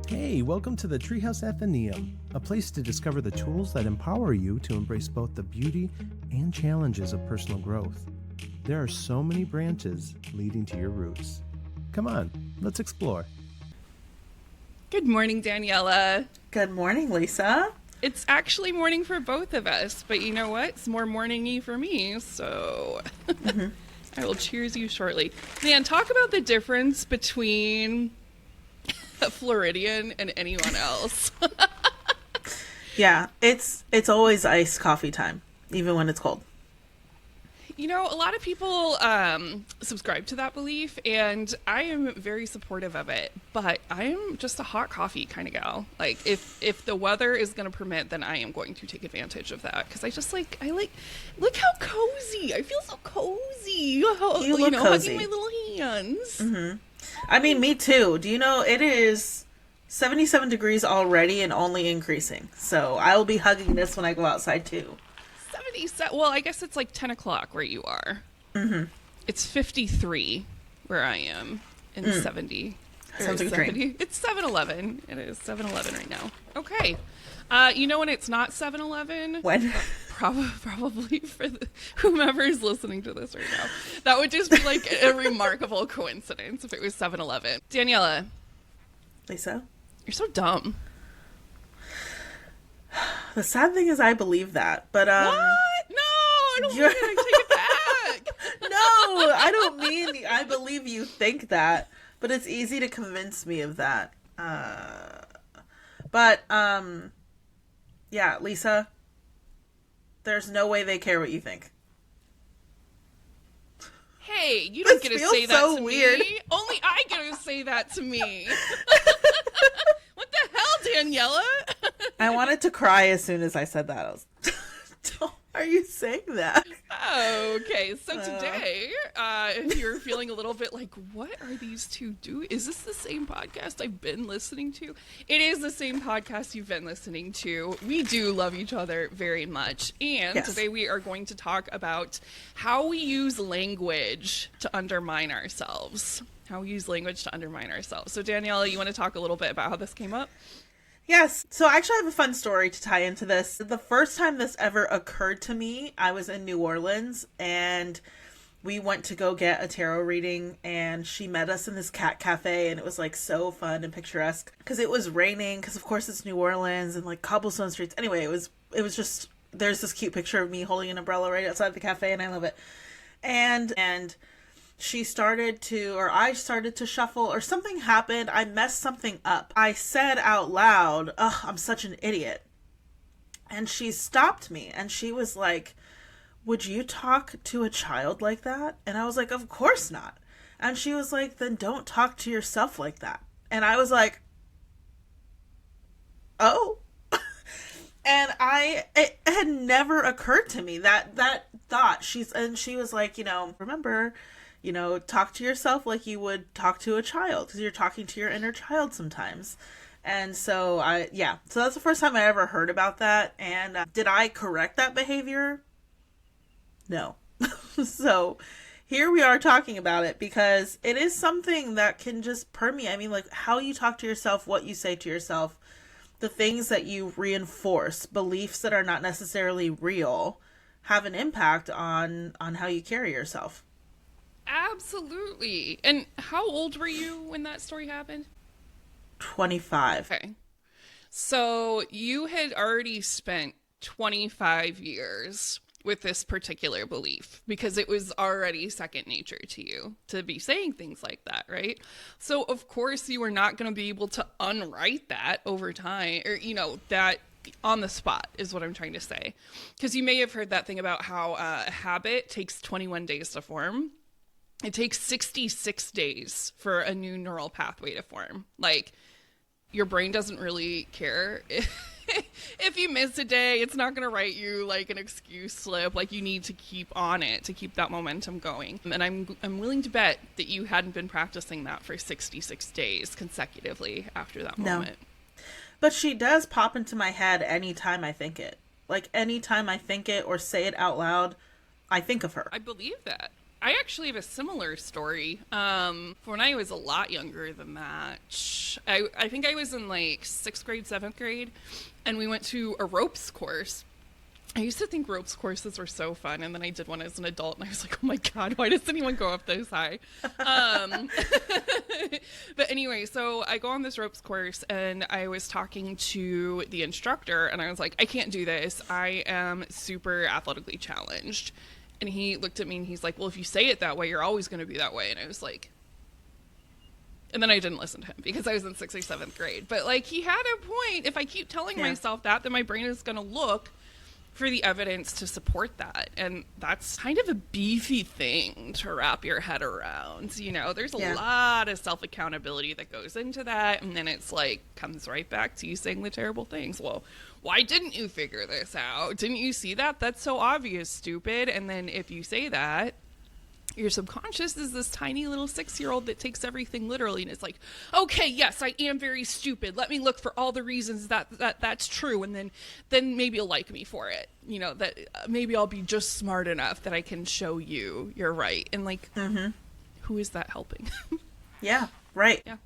Hey, welcome to the Treehouse Athenaeum, a place to discover the tools that empower you to embrace both the beauty and challenges of personal growth. There are so many branches leading to your roots. Come on, let's explore. Good morning, Daniela. Good morning, Lisa. It's actually morning for both of us, but you know what? It's more morning-y for me, so I will cheers you shortly. Man, talk about the difference between a Floridian and anyone else. Yeah, it's always iced coffee time, even when it's cold. You know, a lot of people subscribe to that belief, and I am very supportive of it, but I am just a hot coffee kind of gal. Like, if the weather is going to permit, then I am going to take advantage of that, because look how cozy. I feel so cozy. You look cozy. Hugging my little hands. Mm-hmm. I mean, me too. Do you know it is 77 degrees already and only increasing? So I will be hugging this when I go outside too. Well, I guess it's like 10 o'clock where you are. Mm-hmm. It's 53 where I am, and 70. Sounds like a dream. It's 7-Eleven. It is 7-Eleven right now. Okay. You know when it's not 7-Eleven? When? Probably for whomever is listening to this right now. That would just be like a remarkable coincidence if it was 7-Eleven. Daniela. Lisa? You're so dumb. The sad thing is I believe that, but What? No, I don't mean it. I take it back. No, I don't mean I believe you think that, but it's easy to convince me of that. Yeah, Lisa, there's no way they care what you think. Hey, you don't get to say that to weird. me. Only I get to say that to me. What the hell, Daniela? I wanted to cry as soon as I said that. I was, are you saying that? Okay, so today, if you're feeling a little bit like, what are these two doing? Is this the same podcast I've been listening to? It is the same podcast you've been listening to. We do love each other very much. And yes. Today we are going to talk about how we use language to undermine ourselves. How we use language to undermine ourselves. So Daniela, you want to talk a little bit about how this came up? Yes. So I actually have a fun story to tie into this. The first time this ever occurred to me, I was in New Orleans and we went to go get a tarot reading, and she met us in this cat cafe, and it was like so fun and picturesque because it was raining, because of course it's New Orleans and like cobblestone streets. Anyway, it was just, there's this cute picture of me holding an umbrella right outside the cafe, and I love it. And I started to shuffle, or something happened. I messed something up. I said out loud, "Ugh, I'm such an idiot." And she stopped me and she was like, "Would you talk to a child like that?" And I was like, "Of course not." And she was like, "Then don't talk to yourself like that." And I was like, "Oh." And it had never occurred to me that thought. She was like, remember, talk to yourself like you would talk to a child, because you're talking to your inner child sometimes. And so so that's the first time I ever heard about that. And did I correct that behavior? No. So here we are talking about it, because it is something that can just permeate. I mean, like how you talk to yourself, what you say to yourself, the things that you reinforce, beliefs that are not necessarily real, have an impact on how you carry yourself. Absolutely. And how old were you when that story happened? 25. Okay. So you had already spent 25 years with this particular belief, because it was already second nature to you to be saying things like that, right? So of course you were not going to be able to unwrite that over time, or, that on the spot is what I'm trying to say. Because you may have heard that thing about how a habit takes 21 days to form. It takes 66 days for a new neural pathway to form. Like, your brain doesn't really care. If you miss a day, it's not going to write you like an excuse slip. Like, you need to keep on it to keep that momentum going. And I'm willing to bet that you hadn't been practicing that for 66 days consecutively after that moment. But she does pop into my head anytime I think it. Like, anytime I think it or say it out loud, I think of her. I believe that. I actually have a similar story. When I was a lot younger than that, I think I was in like 6th grade, 7th grade, and we went to a ropes course. I used to think ropes courses were so fun, and then I did one as an adult, and I was like, oh my god, why does anyone go up this high? But anyway, so I go on this ropes course, and I was talking to the instructor, and I was like, I can't do this. I am super athletically challenged. And he looked at me, and he's like, well, if you say it that way, you're always going to be that way. And I was like... And then I didn't listen to him because I was in 6th or 7th grade. But, like, he had a point. If I keep telling myself that, then my brain is going to look for the evidence to support that. And that's kind of a beefy thing to wrap your head around. You know, there's a lot of self-accountability that goes into that. And then it's like, comes right back to you saying the terrible things. Well, why didn't you figure this out? Didn't you see that? That's so obvious, stupid. And then if you say that, your subconscious is this tiny little 6-year-old that takes everything literally, and it's like, okay, yes, I am very stupid. Let me look for all the reasons that's true, and then maybe you'll like me for it. You know, that maybe I'll be just smart enough that I can show you you're right. And like, who is that helping? Yeah, right. Yeah.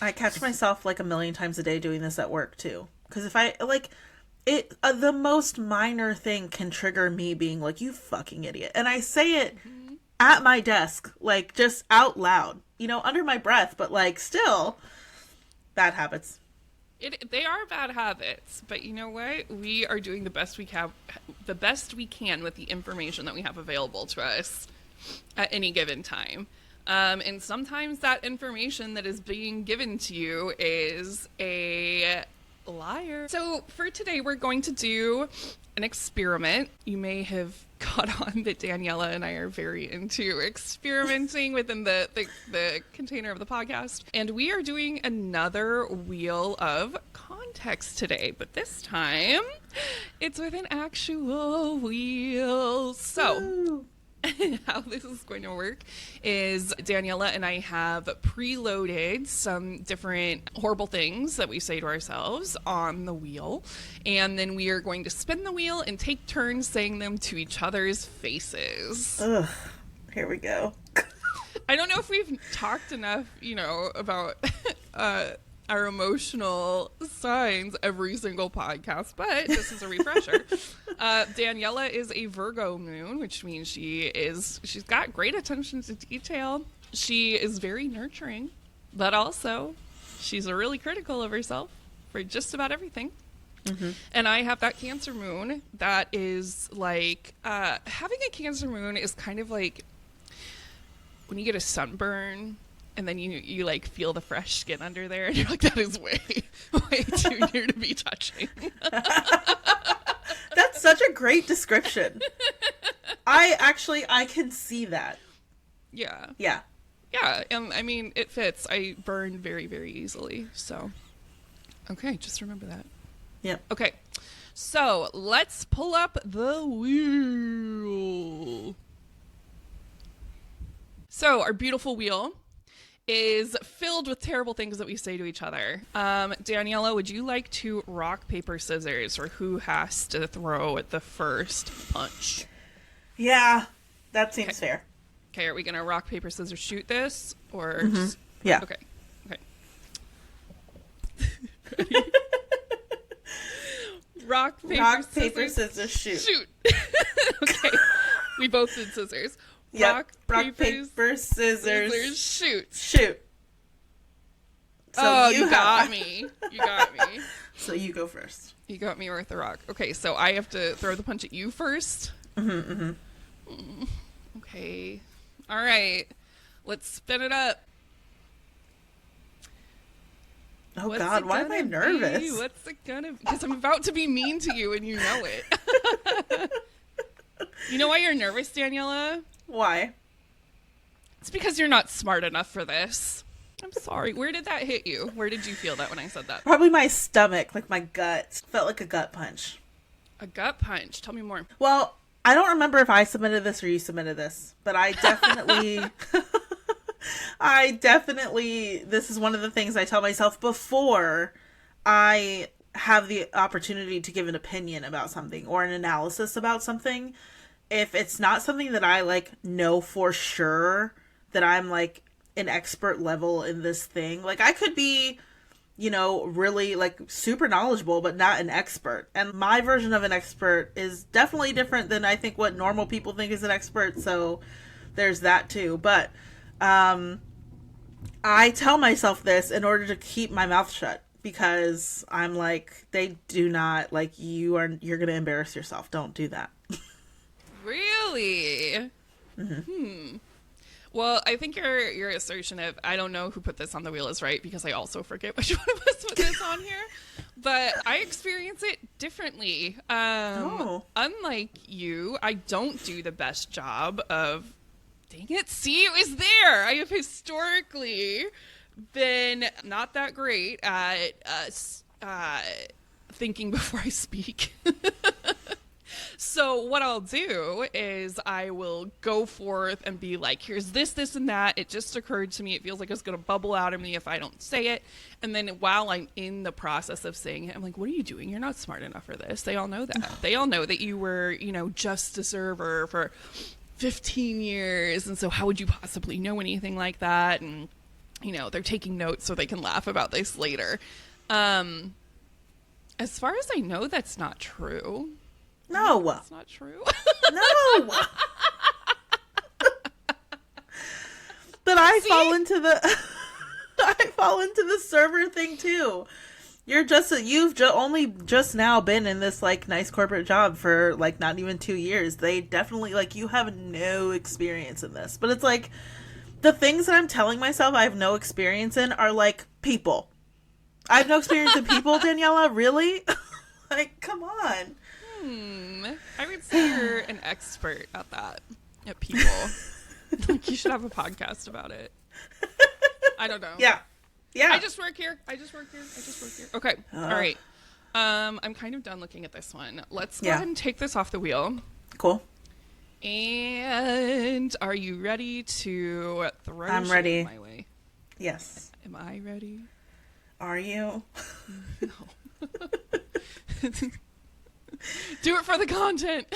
I catch myself like a million times a day doing this at work too. Because if I like it, the most minor thing can trigger me being like, you fucking idiot. And I say it at my desk, like just out loud, you know, under my breath, but like still bad habits. They are bad habits, but you know what? We are doing the best we can with the information that we have available to us at any given time. And sometimes that information that is being given to you is a liar. So for today, we're going to do an experiment. You may have caught on that Daniela and I are very into experimenting within the container of the podcast. And we are doing another wheel of context today, but this time it's with an actual wheel. So... Woo. How this is going to work is Daniela and I have preloaded some different horrible things that we say to ourselves on the wheel, and then we are going to spin the wheel and take turns saying them to each other's faces. Ugh, here we go. I don't know if we've talked enough, you know, about our emotional signs every single podcast, but this is a refresher. Daniela is a Virgo moon, which means she's got great attention to detail. She is very nurturing, but also she's really critical of herself for just about everything. Mm-hmm. And I have that Cancer moon that is like, having a Cancer moon is kind of like when you get a sunburn and then you like feel the fresh skin under there, and you're like, that is way too near to be touching. That's such a great description. I can see that. Yeah. Yeah. Yeah, and I mean, it fits. I burn very, very easily, so. Okay, just remember that. Yep. Okay, so let's pull up the wheel. So our beautiful wheel is filled with terrible things that we say to each other. Daniela, would you like to rock, paper, scissors, or who has to throw at the first punch? Yeah, that seems fair. Okay, are we going to rock, paper, scissors, shoot this? Or just... Yeah. Okay. Rock, paper, scissors, shoot. Shoot. Okay, we both did scissors. Yep. Rock, paper, scissors, shoot. Shoot. So you got me. You got me. So you go first. You got me with the rock. Okay, so I have to throw the punch at you first? Okay. All right. Let's spin it up. Oh, God, why am I nervous? What's it gonna be? Because I'm about to be mean to you and you know it. You know why you're nervous, Daniela? Why? It's because you're not smart enough for this. I'm sorry. Where did that hit you? Where did you feel that when I said that? Probably my stomach, like my gut. Felt like a gut punch. A gut punch. Tell me more. Well, I don't remember if I submitted this or you submitted this, but I definitely... this is one of the things I tell myself before I have the opportunity to give an opinion about something or an analysis about something. if it's not something that I like know for sure that I'm like an expert level in this thing, like I could be, you know, really like super knowledgeable, but not an expert. And my version of an expert is definitely different than I think what normal people think is an expert. So there's that too. But I tell myself this in order to keep my mouth shut, because I'm like, they do not like you're going to embarrass yourself. Don't do that. Really? Well, I think your assertion of I don't know who put this on the wheel is right, because I also forget which one of us put this on here. But I experience it differently. Unlike you, I don't do the best job of, dang it, see, it was there. I have historically been not that great at thinking before I speak. So what I'll do is I will go forth and be like, here's this, this, and that. It just occurred to me. It feels like it's going to bubble out of me if I don't say it. And then while I'm in the process of saying it, I'm like, what are you doing? You're not smart enough for this. They all know that. They all know that you were, you know, just a server for 15 years. And so how would you possibly know anything like that? And, you know, they're taking notes so they can laugh about this later. As far as I know, that's not true. No. That's not true. No. But I fall into the server thing too. You've only just now been in this like nice corporate job for like not even 2 years. They definitely like you have no experience in this. But it's like the things that I'm telling myself I have no experience in are like people. I have no experience in people, Daniela. Really? Like, come on. I would say you're an expert at that, at people. Like, you should have a podcast about it. I don't know. Yeah. I just work here. Okay. All right. I'm kind of done looking at this one. Let's go ahead and take this off the wheel. Cool. And are you ready to throw I'm shit ready. my way? Yes. Am I ready? Are you? No. Do it for the content.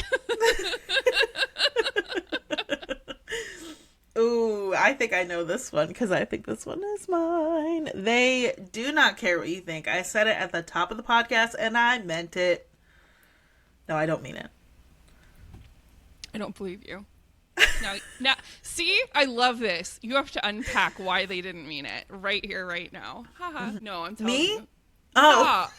Ooh, I think I know this one because I think this one is mine. They do not care what you think. I said it at the top of the podcast and I meant it. No, I don't mean it. I don't believe you. Now, see, I love this. You have to unpack why they didn't mean it right here, right now. Haha. No, I'm telling you. Me? Oh. Ah.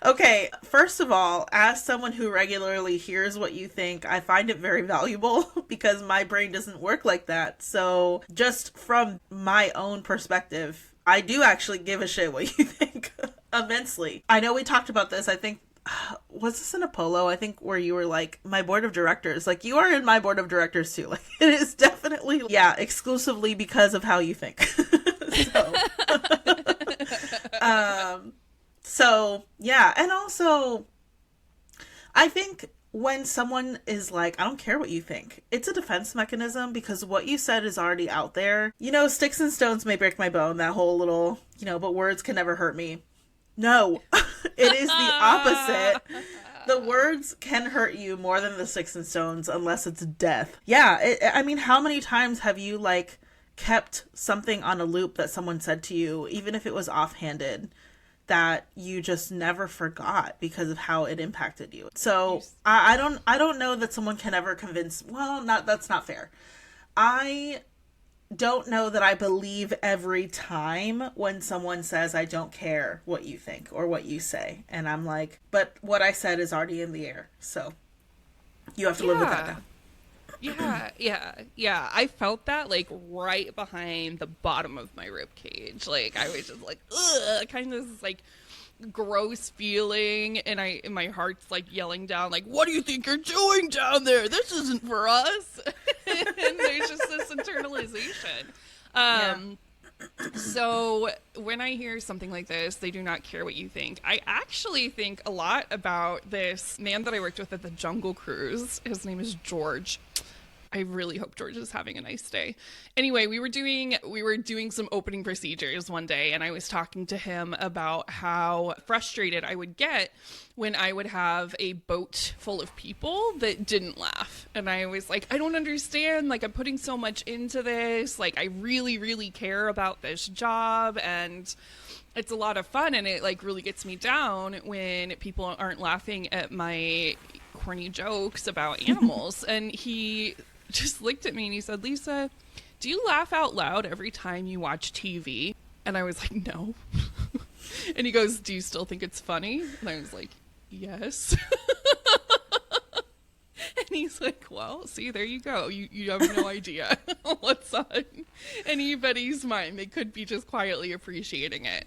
Okay, first of all, as someone who regularly hears what you think, I find it very valuable because my brain doesn't work like that. So just from my own perspective, I do actually give a shit what you think immensely. I know we talked about this, I think, was this in Apollo? I think where you were like, my board of directors. Like, you are in my board of directors too. Like, it is definitely, exclusively because of how you think. So, yeah. And also, I think when someone is like, I don't care what you think, it's a defense mechanism because what you said is already out there. You know, sticks and stones may break my bone, that whole little, you know, but words can never hurt me. No, it is the opposite. The words can hurt you more than the sticks and stones unless it's death. Yeah, I mean, how many times have you, like, kept something on a loop that someone said to you, even if it was offhanded, that you just never forgot because of how it impacted you? So I don't know that someone can ever convince, that's not fair. I don't know that I believe every time when someone says, I don't care what you think or what you say. And I'm like, but what I said is already in the air. So you have to live with that now. Yeah. I felt that like right behind the bottom of my rib cage. Like I was just like, ugh, kind of this like gross feeling, and my heart's like yelling down, like, what do you think you're doing down there? This isn't for us. And there's just this internalization. So when I hear something like this, they do not care what you think. I actually think a lot about this man that I worked with at the Jungle Cruise. His name is George. I really hope George is having a nice day. Anyway, we were doing some opening procedures one day, and I was talking to him about how frustrated I would get when I would have a boat full of people that didn't laugh. And I was like, I don't understand. Like, I'm putting so much into this. Like, I really, really care about this job, and it's a lot of fun, and it like really gets me down when people aren't laughing at my corny jokes about animals. And he just looked at me and he said, Lisa, do you laugh out loud every time you watch TV? And I was like, no. And he goes, do you still think it's funny? And I was like, yes. And he's like, well, see, there you go. You have no idea what's on anybody's mind. They could be just quietly appreciating it.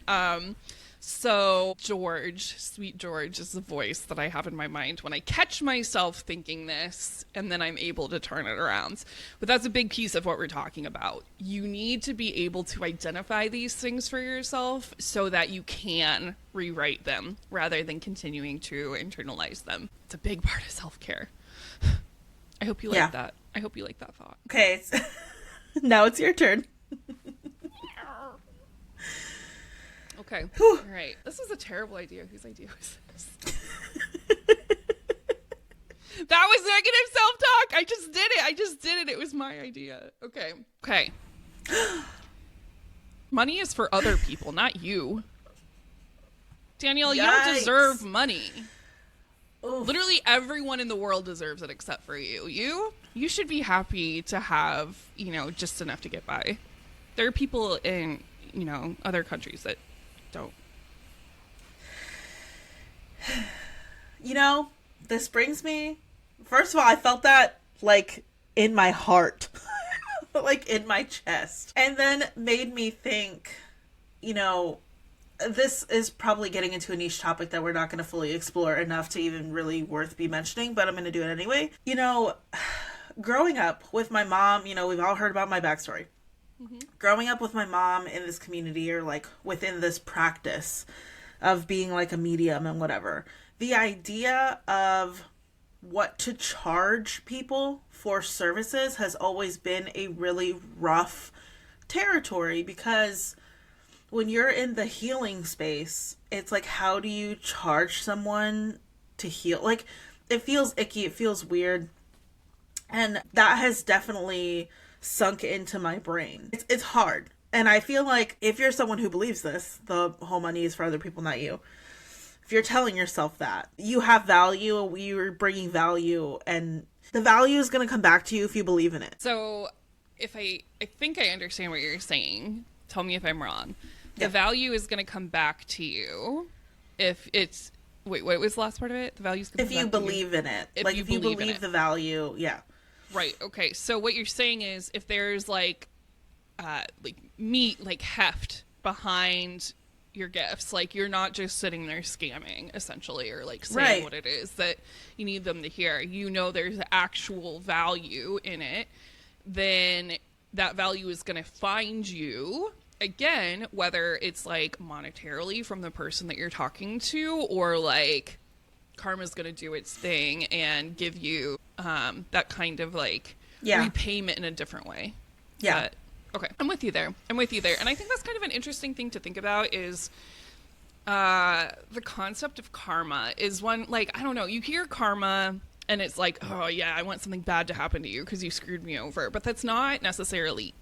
So George, sweet George, is the voice that I have in my mind when I catch myself thinking this, and then I'm able to turn it around. But that's a big piece of what we're talking about. You need to be able to identify these things for yourself so that you can rewrite them rather than continuing to internalize them. It's a big part of self-care. I hope you like that. I hope you like that thought. Okay, now it's your turn. Okay. All right. This was a terrible idea. Whose idea was this? That was negative self-talk. I just did it. It was my idea. Okay. Money is for other people, not you. Danielle, you don't deserve money. Oof. Literally everyone in the world deserves it except for you. You should be happy to have, just enough to get by. There are people in, other countries that don't. This brings me, first of all, I felt that like in my heart, like in my chest, and then made me think, this is probably getting into a niche topic that we're not going to fully explore enough to even really worth be mentioning, but I'm going to do it anyway. Growing up with my mom, we've all heard about my backstory. Mm-hmm. Growing up with my mom in this community, or like within this practice of being like a medium and whatever, the idea of what to charge people for services has always been a really rough territory, because when you're in the healing space, it's like, how do you charge someone to heal? Like, it feels icky, it feels weird, and that has definitely sunk into my brain. It's hard. And I feel like if you're someone who believes this, the whole money is for other people, not you. If you're telling yourself that, you have value, you're bringing value, and the value is going to come back to you if you believe in it. So if I think I understand what you're saying. Tell me if I'm wrong. The value is going to come back to you if it's... Wait, what was the last part of it? The value's going to come back to you? If you believe in it. If you believe the value, yeah. Right, okay. So what you're saying is if there's like meat, like heft behind your gifts, like you're not just sitting there scamming, essentially, or like saying what it is that you need them to hear. There's actual value in it. Then that value is going to find you, again, whether it's like monetarily from the person that you're talking to, or like karma's going to do its thing and give you that kind of like repayment in a different way. Yeah. Okay. I'm with you there. And I think that's kind of an interesting thing to think about is the concept of karma is one, like, I don't know, you hear karma and it's like, oh yeah, I want something bad to happen to you because you screwed me over. But that's not necessarily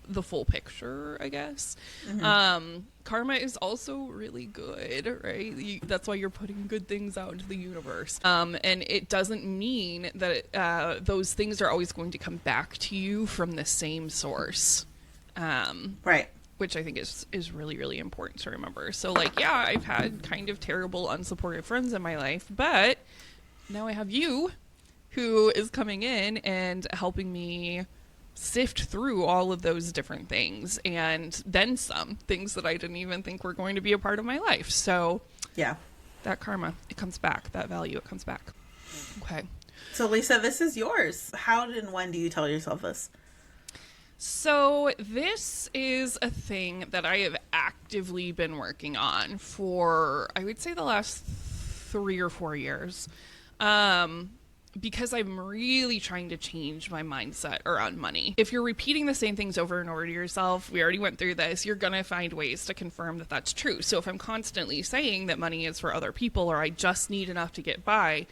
the full picture, I guess. Mm-hmm. Karma is also really good, right? That's why you're putting good things out into the universe. And it doesn't mean that those things are always going to come back to you from the same source. Right. Which I think is really, really important to remember. So, like, yeah, I've had kind of terrible, unsupportive friends in my life, but now I have you who is coming in and helping me sift through all of those different things, and then some things that I didn't even think were going to be a part of my life. So yeah, that karma, it comes back. That value, it comes back. Okay. So Lisa, this is yours. How and when do you tell yourself this? So this is a thing that I have actively been working on for, I would say, the last 3 or 4 years. because I'm really trying to change my mindset around money. If you're repeating the same things over and over to yourself, we already went through this, you're going to find ways to confirm that that's true. So if I'm constantly saying that money is for other people, or I just need enough to get by,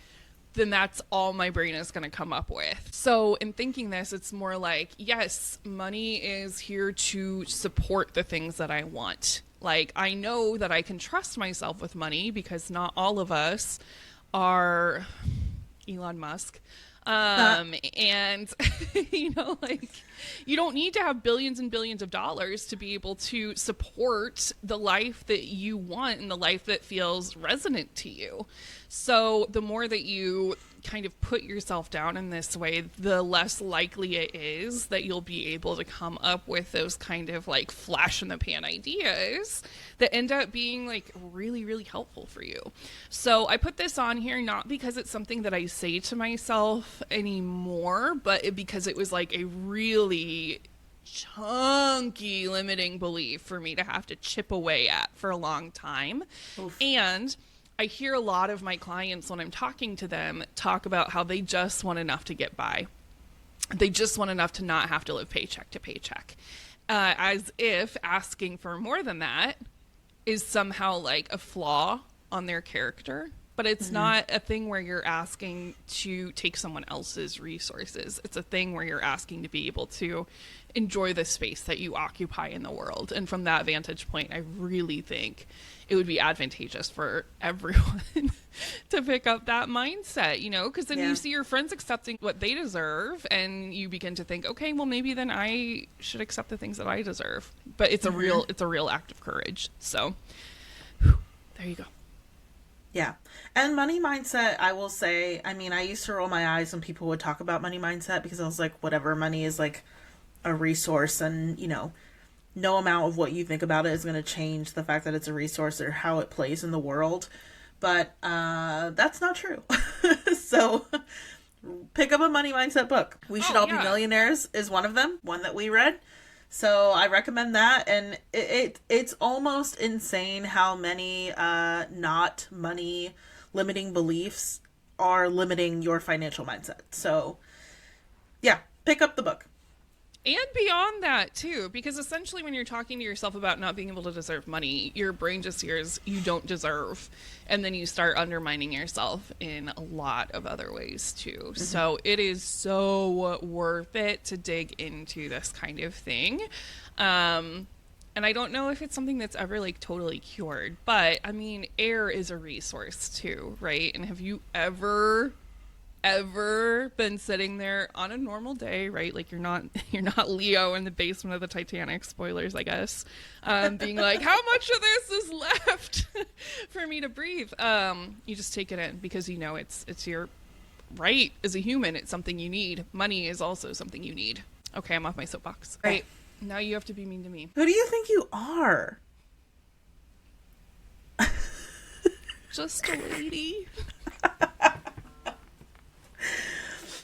then that's all my brain is going to come up with. So in thinking this, it's more like, yes, money is here to support the things that I want. Like, I know that I can trust myself with money because not all of us are Elon Musk. And, you know, like, you don't need to have billions and billions of dollars to be able to support the life that you want and the life that feels resonant to you. So the more that you kind of put yourself down in this way, the less likely it is that you'll be able to come up with those kind of like flash in the pan ideas that end up being like really, really helpful for you. So I put this on here not because it's something that I say to myself anymore, but because it was like a really chunky limiting belief for me to have to chip away at for a long time. Oof. And I hear a lot of my clients when I'm talking to them talk about how they just want enough to get by. They just want enough to not have to live paycheck to paycheck. As if asking for more than that is somehow like a flaw on their character. But it's not a thing where you're asking to take someone else's resources. It's a thing where you're asking to be able to enjoy the space that you occupy in the world. And from that vantage point, I really think it would be advantageous for everyone to pick up that mindset, you know, because then you see your friends accepting what they deserve and you begin to think, okay, well, maybe then I should accept the things that I deserve. But it's a real act of courage. So there you go. Yeah. And money mindset, I will say, I mean, I used to roll my eyes when people would talk about money mindset because I was like, whatever, money is like a resource and, you know, no amount of what you think about it is going to change the fact that it's a resource or how it plays in the world. But that's not true. So pick up a money mindset book. We Should All Be Millionaires is one of them, one that we read. So I recommend that. And it's almost insane how many not money limiting beliefs are limiting your financial mindset. So yeah, pick up the book. And beyond that, too, because essentially when you're talking to yourself about not being able to deserve money, your brain just hears you don't deserve. And then you start undermining yourself in a lot of other ways, too. Mm-hmm. So it is so worth it to dig into this kind of thing. And I don't know if it's something that's ever, like, totally cured. But, I mean, air is a resource, too, right? And have you ever been sitting there on a normal day, right? Like you're not Leo in the basement of the Titanic, spoilers, I guess, being like, how much of this is left for me to breathe? You just take it in because you know it's your right as a human. It's something you need. Money is also something you need. Okay, I'm off my soapbox. Right. Now you have to be mean to me. Who do you think you are? Just a lady.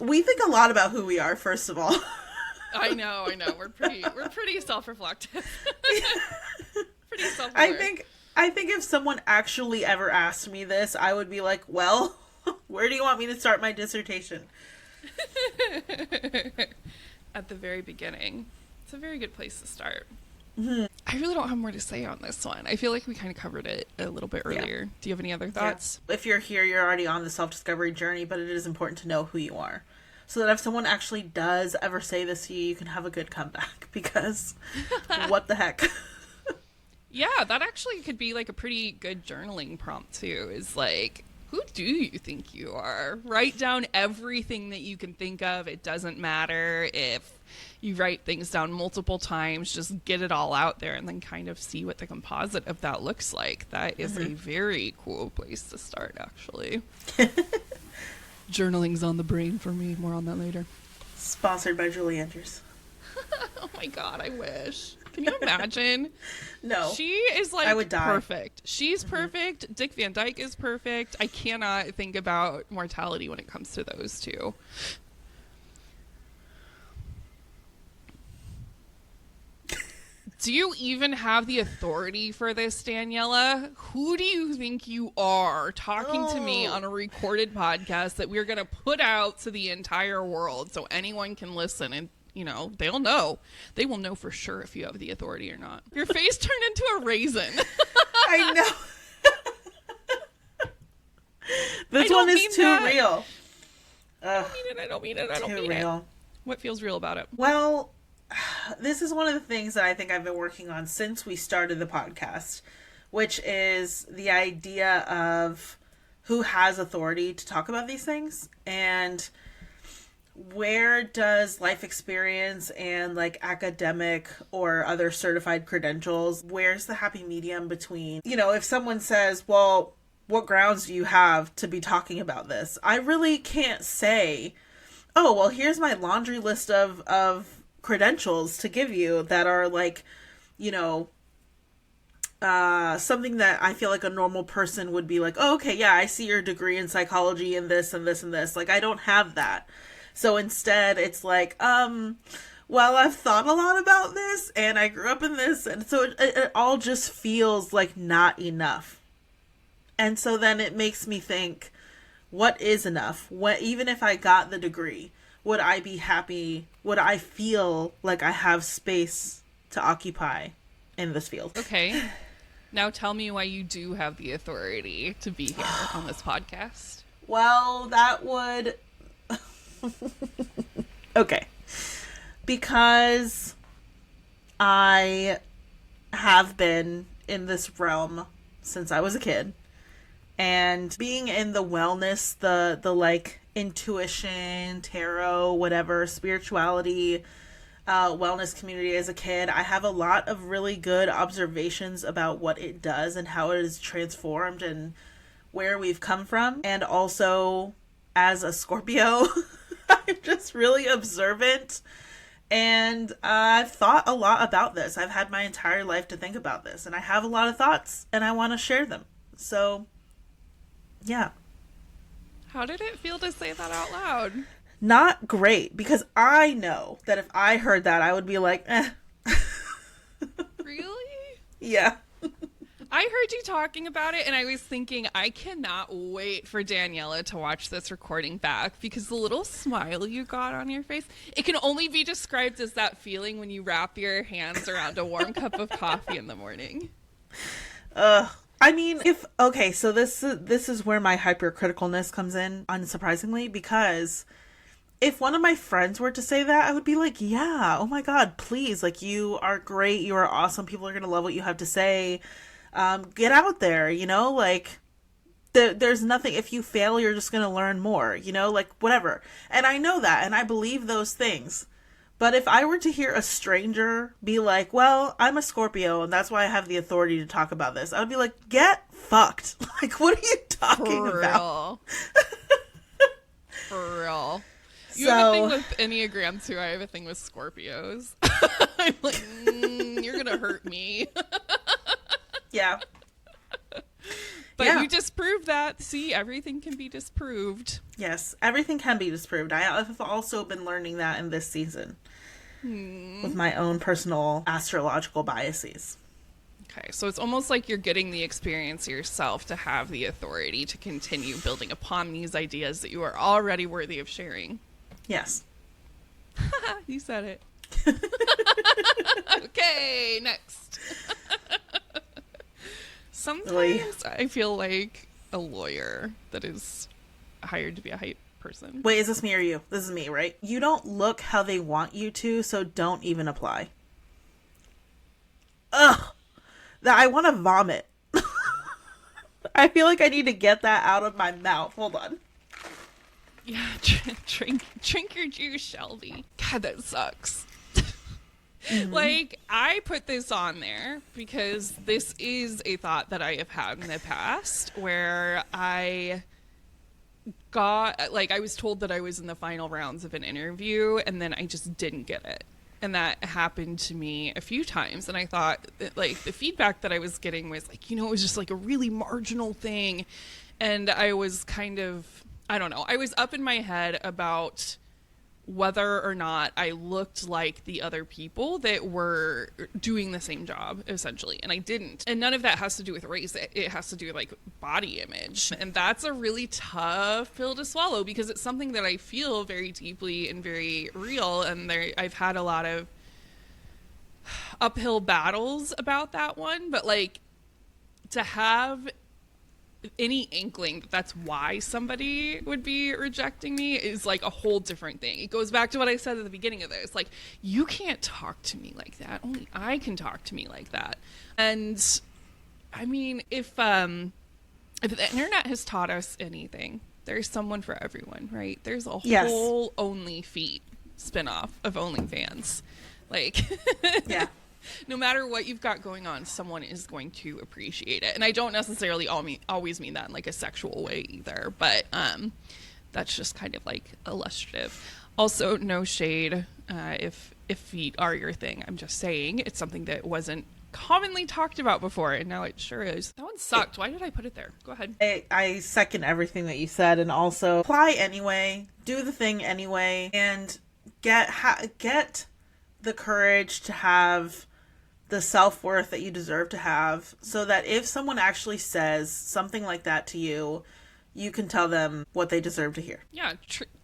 We think a lot about who we are, first of all. I know. We're pretty self-reflective. Pretty self-aware. I think if someone actually ever asked me this, I would be like, well, where do you want me to start my dissertation? At the very beginning. It's a very good place to start. Mm-hmm. I really don't have more to say on this one. I feel like we kind of covered it a little bit earlier. Yeah. Do you have any other thoughts? Yeah. If you're here, you're already on the self-discovery journey, but it is important to know who you are. So that if someone actually does ever say this to you, you can have a good comeback because what the heck? Yeah, that actually could be like a pretty good journaling prompt too, is like, who do you think you are? Write down everything that you can think of. It doesn't matter if you write things down multiple times, just get it all out there and then kind of see what the composite of that looks like. That is a very cool place to start, actually. Journaling's on the brain for me. More on that later. Sponsored by Julie Andrews. Oh my God, I wish. Can you imagine? No. She is like I would die. Perfect. She's perfect. Dick Van Dyke is perfect. I cannot think about mortality when it comes to those two. Do you even have the authority for this, Daniela? Who do you think you are talking to me on a recorded podcast that we're going to put out to the entire world so anyone can listen and, you know, they'll know. They will know for sure if you have the authority or not. Your face turned into a raisin. I know. This one is too real. I don't mean it. Too real. What feels real about it? Well, this is one of the things that I think I've been working on since we started the podcast, which is the idea of who has authority to talk about these things, and where does life experience and like academic or other certified credentials, where's the happy medium between, you know, if someone says, well, what grounds do you have to be talking about this? I really can't say, oh, well, here's my laundry list of credentials to give you that are like, you know, something that I feel like a normal person would be like, oh, okay, yeah, I see your degree in psychology and this and this and this. Like, I don't have that. So instead it's like, well, I've thought a lot about this and I grew up in this. And so it all just feels like not enough. And so then it makes me think, what is enough? Even if I got the degree, would I be happy? Would I feel like I have space to occupy in this field? Okay. Now tell me why you do have the authority to be here on this podcast. Well, that would... Okay. Because I have been in this realm since I was a kid. And being in the wellness, the like intuition, tarot, whatever, spirituality, wellness community as a kid, I have a lot of really good observations about what it does and how it is transformed and where we've come from. And also, as a Scorpio, I'm just really observant. And I've thought a lot about this. I've had my entire life to think about this. And I have a lot of thoughts, and I want to share them. So... yeah. How did it feel to say that out loud? Not great, because I know that if I heard that, I would be like, eh. Really? Yeah. I heard you talking about it, and I was thinking, I cannot wait for Daniela to watch this recording back, because the little smile you got on your face, it can only be described as that feeling when you wrap your hands around a warm cup of coffee in the morning. I mean, okay, so this is where my hypercriticalness comes in, unsurprisingly, because if one of my friends were to say that, I would be like, yeah, oh my God, please, like, you are great, you are awesome, people are going to love what you have to say, get out there, you know, like, there's nothing, if you fail, you're just going to learn more, you know, like, whatever, and I know that, and I believe those things. But if I were to hear a stranger be like, well, I'm a Scorpio and that's why I have the authority to talk about this, I would be like, get fucked. Like, what are you talking about? For real. You have a thing with Enneagram too. I have a thing with Scorpios. I'm like, you're going to hurt me. Yeah. But yeah. You disproved that. See, everything can be disproved. Yes, everything can be disproved. I have also been learning that in this season with my own personal astrological biases. Okay, so it's almost like you're getting the experience yourself to have the authority to continue building upon these ideas that you are already worthy of sharing. Yes. You said it. Okay, next. Sometimes I feel like a lawyer that is hired to be a hype person. Wait, is this me or you? This is me, right? You don't look how they want you to, so don't even apply. Ugh. I want to vomit. I feel like I need to get that out of my mouth. Hold on. Yeah, drink your juice, Shelby. God, that sucks. Mm-hmm. Like, I put this on there because this is a thought that I have had in the past where I got, like, I was told that I was in the final rounds of an interview and then I just didn't get it. And that happened to me a few times. And I thought that, like, the feedback that I was getting was like, you know, it was just like a really marginal thing. And I was kind of, I don't know, I was up in my head about whether or not I looked like the other people that were doing the same job, essentially. And I didn't. And none of that has to do with race. It has to do with like body image. And that's a really tough pill to swallow because it's something that I feel very deeply and very real. And I've had a lot of uphill battles about that one. But like to have any inkling that that's why somebody would be rejecting me is like a whole different thing. It goes back to what I said at the beginning of this. Like, you can't talk to me like that. Only I can talk to me like that. And I mean, if the internet has taught us anything, there's someone for everyone, right? There's a whole Only Feet spinoff of OnlyFans. Like, yeah. No matter what you've got going on, someone is going to appreciate it. And I don't necessarily always mean that in like a sexual way either, but that's just kind of like illustrative. Also, no shade if feet are your thing. I'm just saying it's something that wasn't commonly talked about before, and now it sure is. That one sucked. Why did I put it there? Go ahead. I second everything that you said, and also apply anyway, do the thing anyway, and get the courage to have the self-worth that you deserve to have, so that if someone actually says something like that to you, you can tell them what they deserve to hear. Yeah,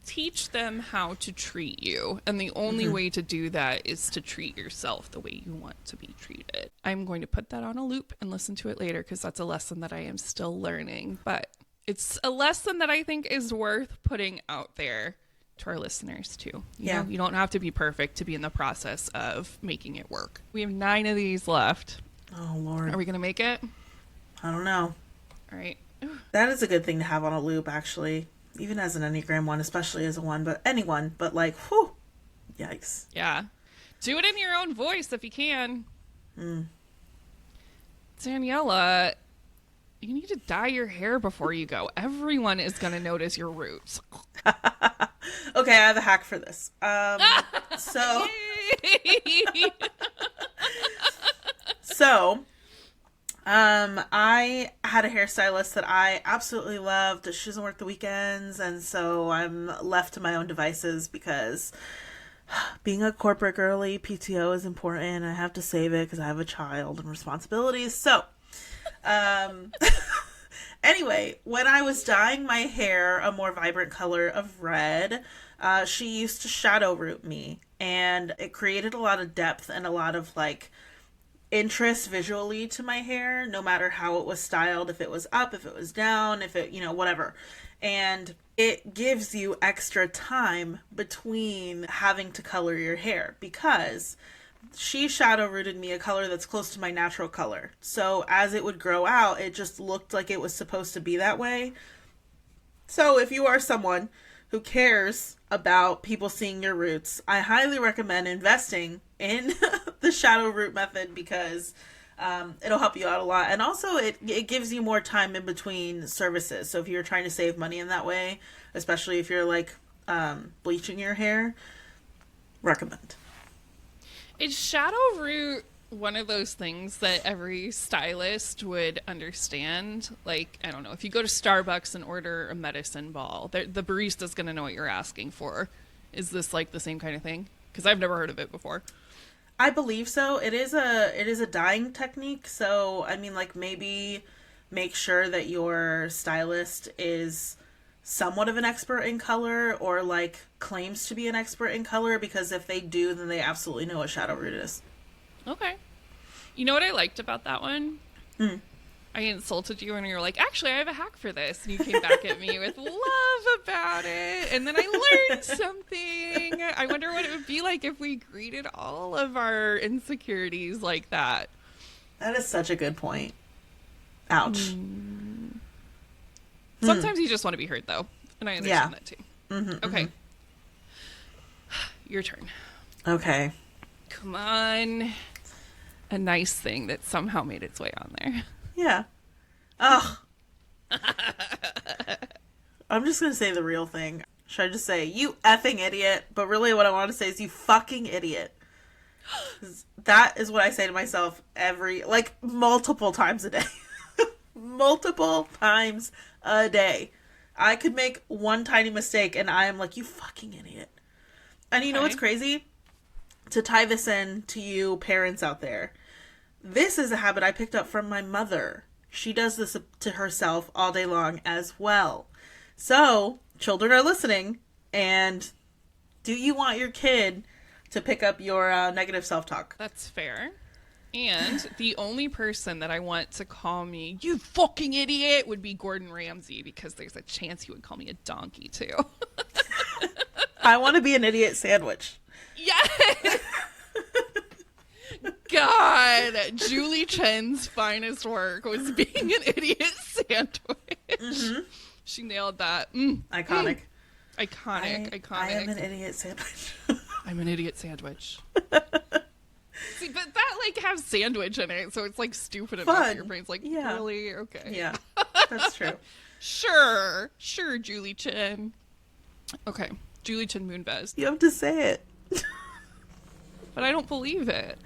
teach them how to treat you. And the only way to do that is to treat yourself the way you want to be treated. I'm going to put that on a loop and listen to it later because that's a lesson that I am still learning. But it's a lesson that I think is worth putting out there to our listeners too. You know, you don't have to be perfect to be in the process of making it work. We have 9 of these left. Oh Lord. Are we gonna make it? I don't know. All right. That is a good thing to have on a loop, actually. Even as an Enneagram 1, especially as a 1, but anyone, but like, whew, yikes. Yeah. Do it in your own voice if you can. Daniela, you need to dye your hair before you go. Everyone is going to notice your roots. Okay, I have a hack for this. I had a hairstylist that I absolutely loved. She doesn't work the weekends, and so I'm left to my own devices because being a corporate girly, PTO is important. I have to save it because I have a child and responsibilities. So, anyway, when I was dyeing my hair a more vibrant color of red, she used to shadow root me, and it created a lot of depth and a lot of like interest visually to my hair, no matter how it was styled, if it was up, if it was down, if it, whatever. And it gives you extra time between having to color your hair because she shadow rooted me a color that's close to my natural color. So as it would grow out, it just looked like it was supposed to be that way. So if you are someone who cares about people seeing your roots, I highly recommend investing in the shadow root method because it'll help you out a lot. And also it gives you more time in between services. So if you're trying to save money in that way, especially if you're like bleaching your hair, recommend. Is shadow root one of those things that every stylist would understand? Like, I don't know, if you go to Starbucks and order a medicine ball, the barista's going to know what you're asking for. Is this like the same kind of thing? Because I've never heard of it before. I believe so. It is a dyeing technique. So, I mean, like maybe make sure that your stylist is somewhat of an expert in color or like claims to be an expert in color, because if they do, then they absolutely know what shadow root is. Okay. You know what I liked about that one? I insulted you and you were like, actually, I have a hack for this. And you came back at me with love about it. And then I learned something. I wonder what it would be like if we greeted all of our insecurities like that. That is such a good point. Ouch. Sometimes you just want to be heard, though. And I understand that, too. Okay. Your turn. Okay. Come on. A nice thing that somehow made its way on there. Yeah. Ugh. I'm just going to say the real thing. Should I just say, you effing idiot? But really what I want to say is, you fucking idiot. That is what I say to myself multiple times a day. Multiple times a day. I could make one tiny mistake and I am like, you fucking idiot. And you know what's Okay. crazy? To tie this in to you parents out there, this is a habit I picked up from my mother. She does this to herself all day long as well. So, children are listening, and do you want your kid to pick up your negative self-talk? That's fair. And the only person that I want to call me, you fucking idiot, would be Gordon Ramsay, because there's a chance he would call me a donkey, too. I want to be an idiot sandwich. Yes! God, Julie Chen's finest work was being an idiot sandwich. Mm-hmm. She nailed that. Iconic. Iconic. I am an idiot sandwich. I'm an idiot sandwich. See, but that, like, has sandwich in it, so it's, like, stupid enough. Fun. Your brain's like, Yeah. really? Okay. Yeah, that's true. Sure, Julie Chen. Okay, Julie Chen Moonves. You have to say it. But I don't believe it.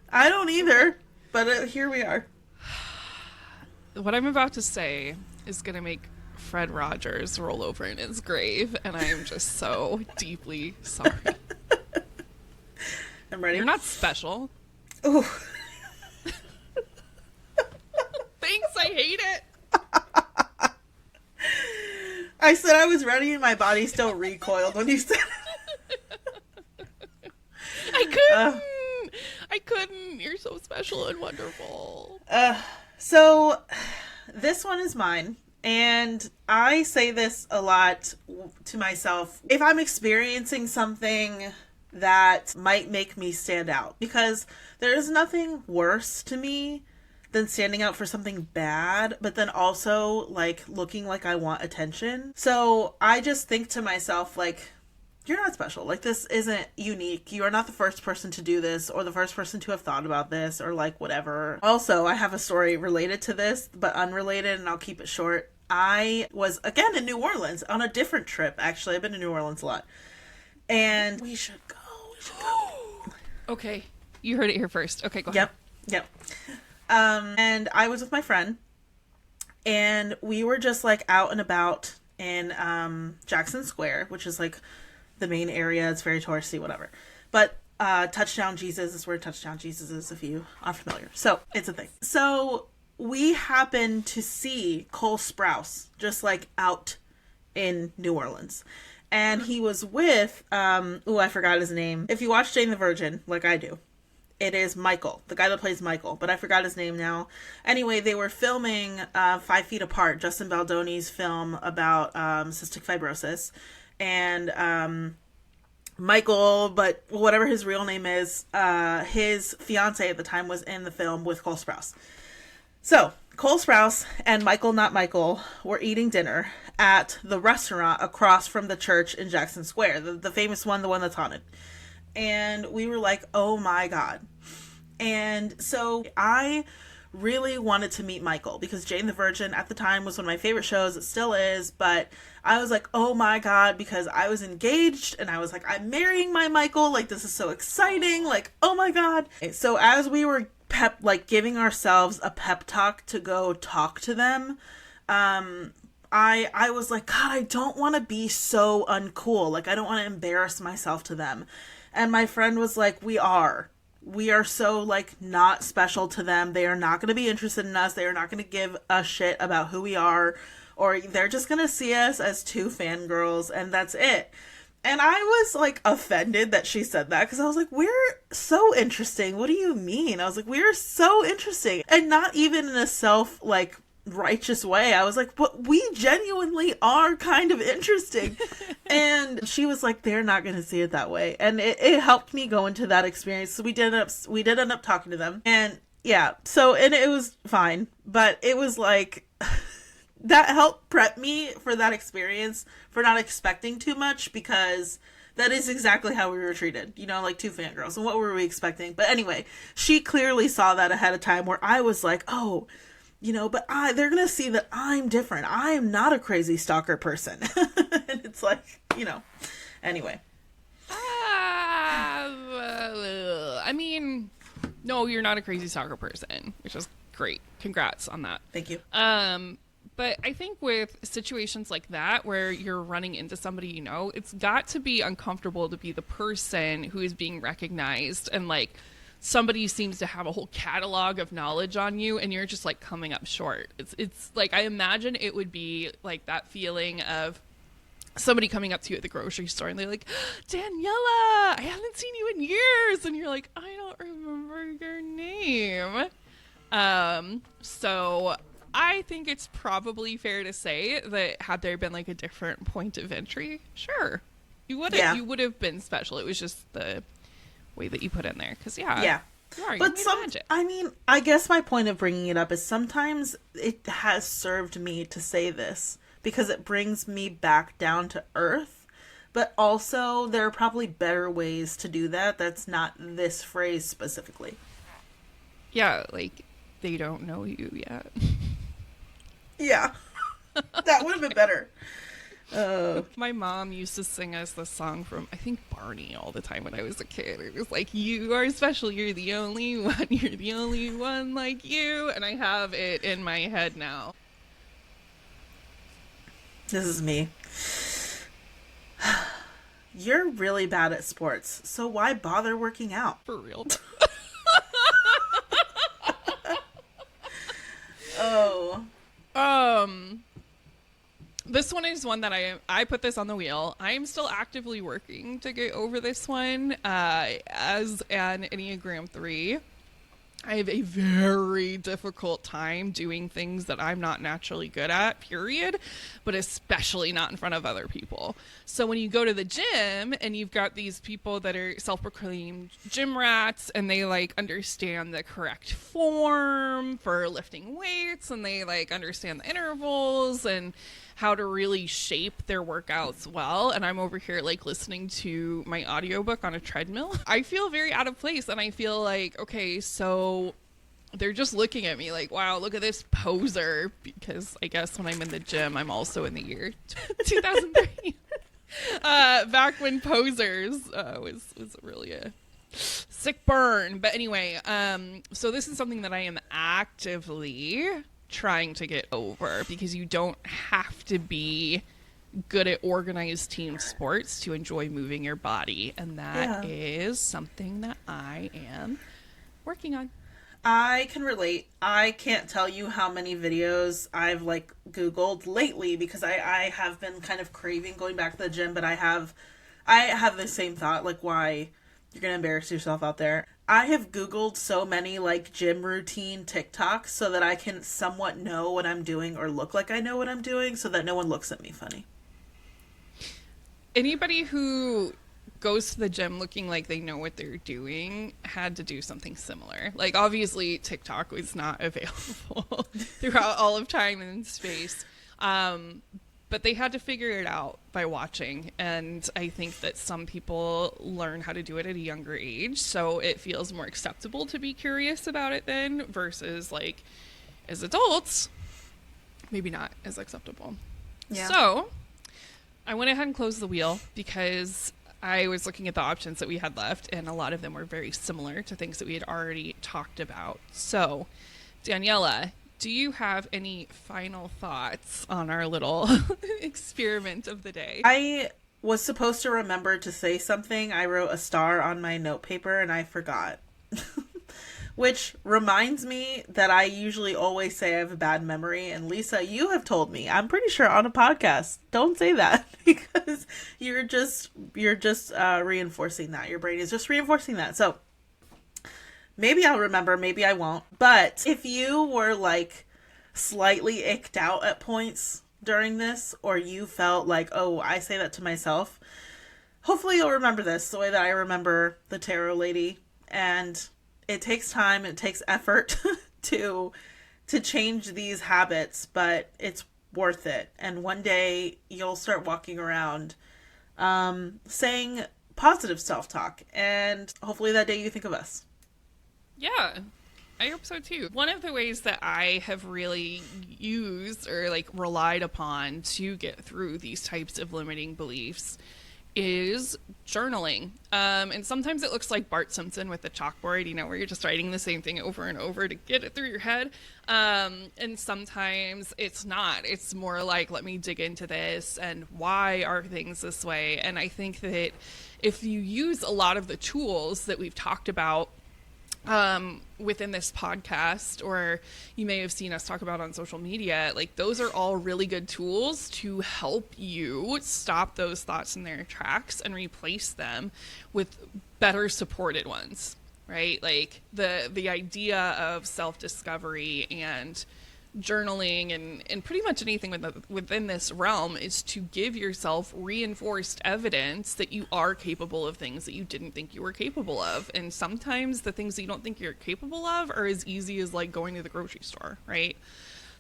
I don't either, but here we are. What I'm about to say is going to make Fred Rogers roll over in his grave, and I am just so deeply sorry. I'm ready. You're not special. Ooh. Thanks, I hate it. I said I was ready and my body still recoiled when you said it. I couldn't. You're so special and wonderful. So, this one is mine. And I say this a lot to myself. If I'm experiencing something that might make me stand out, because there is nothing worse to me than standing out for something bad, but then also like looking like I want attention. So I just think to myself, like, you're not special. Like, this isn't unique. You are not the first person to do this or the first person to have thought about this or like whatever. Also, I have a story related to this, but unrelated, and I'll keep it short. I was again in New Orleans on a different trip. Actually, I've been to New Orleans a lot. And we should go. Okay, you heard it here first. Okay, go ahead. Yep. And I was with my friend, and we were just like out and about in Jackson Square, which is like the main area. It's very touristy, whatever. But Touchdown Jesus is where Touchdown Jesus is, if you are familiar. So it's a thing. So we happened to see Cole Sprouse just like out in New Orleans. And he was with, I forgot his name. If you watch Jane the Virgin, like I do, it is Michael, the guy that plays Michael, but I forgot his name now. Anyway, they were filming 5 Feet Apart, Justin Baldoni's film about cystic fibrosis. And Michael, but whatever his real name is, his fiance at the time was in the film with Cole Sprouse. So, Cole Sprouse and Michael, not Michael, were eating dinner at the restaurant across from the church in Jackson Square, the famous one, the one that's haunted. And we were like, oh my God. And so I really wanted to meet Michael because Jane the Virgin at the time was one of my favorite shows. It still is. But I was like, oh my God, because I was engaged and I was like, I'm marrying my Michael. Like, this is so exciting. Like, oh my God. So as we were giving ourselves a pep talk to go talk to them, I was like, God, I don't want to be so uncool. Like, I don't want to embarrass myself to them. And my friend was like, we are so like not special to them. They are not going to be interested in us. They are not going to give a shit about who we are, or they're just going to see us as two fangirls and that's it. And I was like offended that she said that because I was like, we're so interesting. What do you mean? I was like, we're so interesting. And not even in a self like righteous way. I was like, but we genuinely are kind of interesting. And she was like, they're not going to see it that way. And it helped me go into that experience. So we did end up talking to them. And yeah, so, and it was fine, but it was like, that helped prep me for that experience, for not expecting too much, because that is exactly how we were treated, you know, like two fangirls. And what were we expecting? But anyway, she clearly saw that ahead of time, where I was like, oh, you know, but they're going to see that I'm different. I am not a crazy stalker person. And it's like, you know, anyway. I mean, no, you're not a crazy stalker person, which is great. Congrats on that. Thank you. But I think with situations like that, where you're running into somebody you know, it's got to be uncomfortable to be the person who is being recognized and like somebody seems to have a whole catalog of knowledge on you and you're just like coming up short. It's like, I imagine it would be like that feeling of somebody coming up to you at the grocery store and they're like, Daniela, I haven't seen you in years. And you're like, I don't remember your name. So I think it's probably fair to say that had there been like a different point of entry, sure, you would have been special. It was just the way that you put in there, because you are. But I mean, I guess my point of bringing it up is sometimes it has served me to say this because it brings me back down to earth. But also, there are probably better ways to do that. That's not this phrase specifically. Yeah, like they don't know you yet. Yeah, that would have been better. My mom used to sing us the song from, I think, Barney all the time when I was a kid. It was like, you are special, you're the only one like you. And I have it in my head now. This is me. You're really bad at sports, so why bother working out? For real. Oh. This one is one that I put this on the wheel. I am still actively working to get over this one. As an Enneagram 3, I have a very difficult time doing things that I'm not naturally good at, period, but especially not in front of other people. So when you go to the gym and you've got these people that are self-proclaimed gym rats and they like understand the correct form for lifting weights and they like understand the intervals and how to really shape their workouts well, and I'm over here like listening to my audiobook on a treadmill, I feel very out of place. And I feel like, okay, so they're just looking at me like, wow, look at this poser, because I guess when I'm in the gym, I'm also in the year 2003. Back when posers was really a sick burn. But anyway, so this is something that I am actively trying to get over, because you don't have to be good at organized team sports to enjoy moving your body, and that is something that I am working on. I can relate. I can't tell you how many videos I've like Googled lately, because I have been kind of craving going back to the gym, but I have the same thought, like, why you're gonna embarrass yourself out there. I have Googled so many like gym routine TikToks so that I can somewhat know what I'm doing or look like I know what I'm doing, so that no one looks at me funny. Anybody who goes to the gym looking like they know what they're doing had to do something similar. Like, obviously TikTok was not available throughout all of time and space. But they had to figure it out by watching. And I think that some people learn how to do it at a younger age, so it feels more acceptable to be curious about it then, versus like as adults, maybe not as acceptable. Yeah. So I went ahead and closed the wheel because I was looking at the options that we had left, and a lot of them were very similar to things that we had already talked about. So, Daniela, do you have any final thoughts on our little experiment of the day? I was supposed to remember to say something. I wrote a star on my note paper and I forgot. Which reminds me that I usually always say I have a bad memory. And Lisa, you have told me, I'm pretty sure on a podcast, don't say that, because you're just reinforcing that. Your brain is just reinforcing that. So maybe I'll remember, maybe I won't. But if you were like slightly icked out at points during this, or you felt like, oh, I say that to myself, hopefully you'll remember this the way that I remember the tarot lady. And it takes time, it takes effort to change these habits, but it's worth it. And one day you'll start walking around saying positive self-talk, and hopefully that day you think of us. Yeah, I hope so too. One of the ways that I have really used or like relied upon to get through these types of limiting beliefs is journaling. And sometimes it looks like Bart Simpson with the chalkboard, you know, where you're just writing the same thing over and over to get it through your head. And sometimes it's not. It's more like, let me dig into this and why are things this way? And I think that if you use a lot of the tools that we've talked about within this podcast, or you may have seen us talk about on social media, like those are all really good tools to help you stop those thoughts in their tracks and replace them with better supported ones, right? Like the idea of self-discovery and journaling and pretty much anything within this realm is to give yourself reinforced evidence that you are capable of things that you didn't think you were capable of. And sometimes the things that you don't think you're capable of are as easy as like going to the grocery store, right?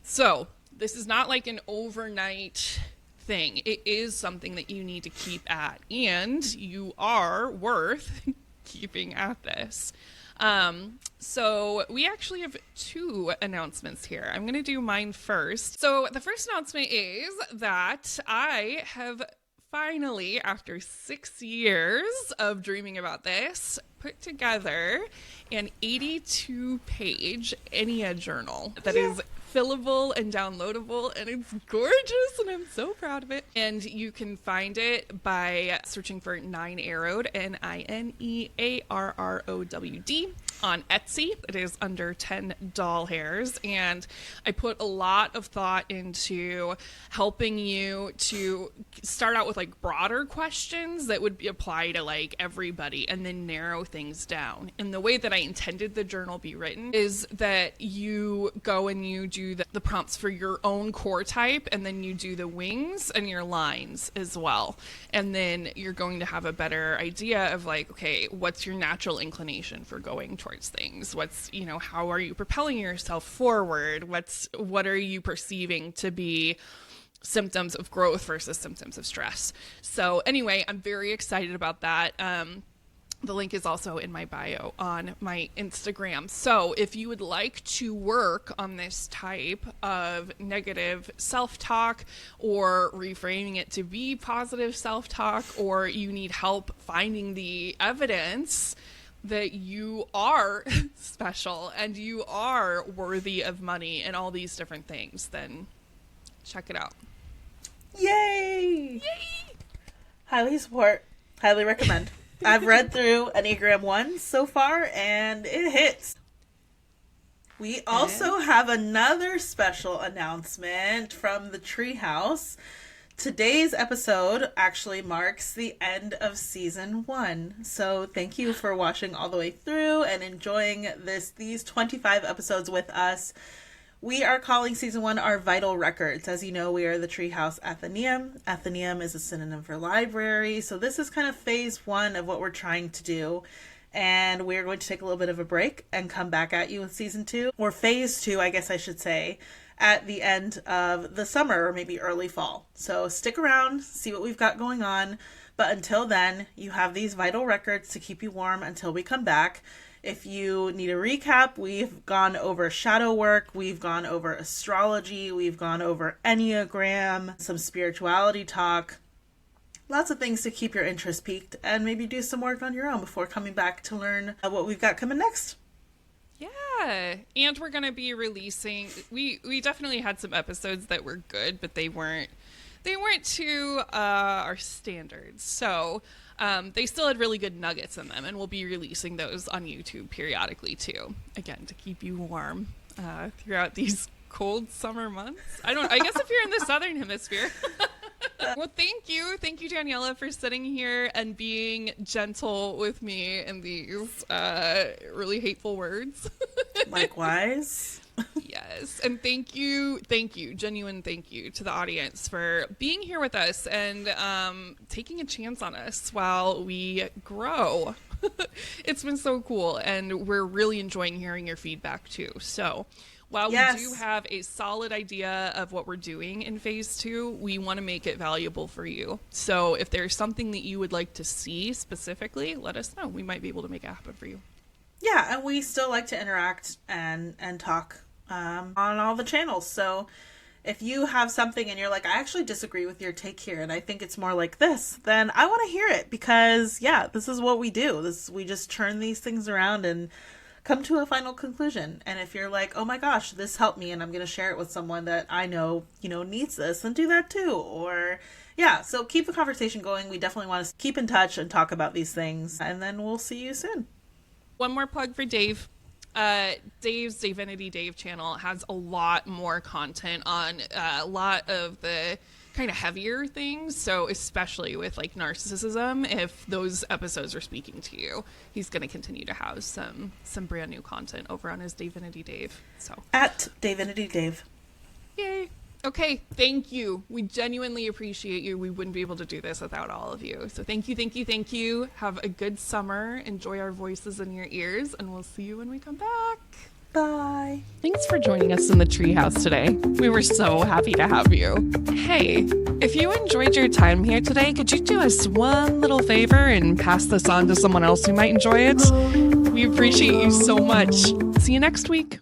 So this is not like an overnight thing. It is something that you need to keep at, and you are worth keeping at this. So we actually have two announcements here. I'm going to do mine first. So the first announcement is that I have finally, after 6 years of dreaming about this, put together an 82-page Enya journal that is fillable and downloadable, and it's gorgeous, and I'm so proud of it. And you can find it by searching for Nine Arrowed, NINEARROWD, on Etsy. It is under 10 doll hairs, and I put a lot of thought into helping you to start out with like broader questions that would apply to like everybody, and then narrow things down. And the way that I intended the journal be written is that you go and you do the prompts for your own core type, and then you do the wings and your lines as well. And then you're going to have a better idea of like, okay, what's your natural inclination for going towards things? What's, you know, how are you propelling yourself forward? What are you perceiving to be symptoms of growth versus symptoms of stress? So anyway, I'm very excited about that. The link is also in my bio on my Instagram. So if you would like to work on this type of negative self-talk, or reframing it to be positive self-talk, or you need help finding the evidence that you are special and you are worthy of money and all these different things, then check it out. Yay! Highly support. Highly recommend. I've read through Enneagram 1 so far, and it hits. We also have another special announcement from the Treehouse. Today's episode actually marks the end of season 1. So thank you for watching all the way through and enjoying these 25 episodes with us. We are calling season 1 our vital records. As you know, we are the Treehouse Athenaeum. Athenaeum is a synonym for library. So this is kind of phase 1 of what we're trying to do. And we're going to take a little bit of a break and come back at you with season 2, or phase 2, I guess I should say, at the end of the summer or maybe early fall. So stick around, see what we've got going on. But until then, you have these vital records to keep you warm until we come back. If you need a recap, we've gone over shadow work, we've gone over astrology, we've gone over Enneagram, some spirituality talk. Lots of things to keep your interest peaked, and maybe do some work on your own before coming back to learn what we've got coming next. Yeah, and we're going to be releasing, we definitely had some episodes that were good, but they weren't to our standards. So they still had really good nuggets in them, and we'll be releasing those on YouTube periodically too. Again, to keep you warm throughout these cold summer months. I guess if you're in the southern hemisphere. Well, thank you, Daniela, for sitting here and being gentle with me in these really hateful words. Likewise. Yes, and thank you, genuine thank you to the audience for being here with us and taking a chance on us while we grow. It's been so cool, and we're really enjoying hearing your feedback too. So while we do have a solid idea of what we're doing in phase 2, we want to make it valuable for you. So if there's something that you would like to see specifically, let us know. We might be able to make it happen for you. Yeah, and we still like to interact and talk on all the channels. So If you have something and you're like, I actually disagree with your take here and I think it's more like this, then I want to hear it, because yeah, this is what we do. We just turn these things around and come to a final conclusion. And if you're like, oh my gosh, this helped me and I'm going to share it with someone that I know, needs this, then do that too. Or yeah, so keep the conversation going. We definitely want to keep in touch and talk about these things, and then we'll see you soon. One more plug for Dave. Dave's Divinity Dave channel has a lot more content on a lot of the kind of heavier things. So especially with like narcissism, if those episodes are speaking to you, he's going to continue to have some brand new content over on his Divinity Dave. So at Divinity Dave. Yay. Okay, thank you. We genuinely appreciate you. We wouldn't be able to do this without all of you. So thank you. Have a good summer. Enjoy our voices in your ears, and we'll see you when we come back. Bye. Thanks for joining us in the treehouse today. We were so happy to have you. Hey, if you enjoyed your time here today, could you do us one little favor and pass this on to someone else who might enjoy it? We appreciate you so much. See you next week.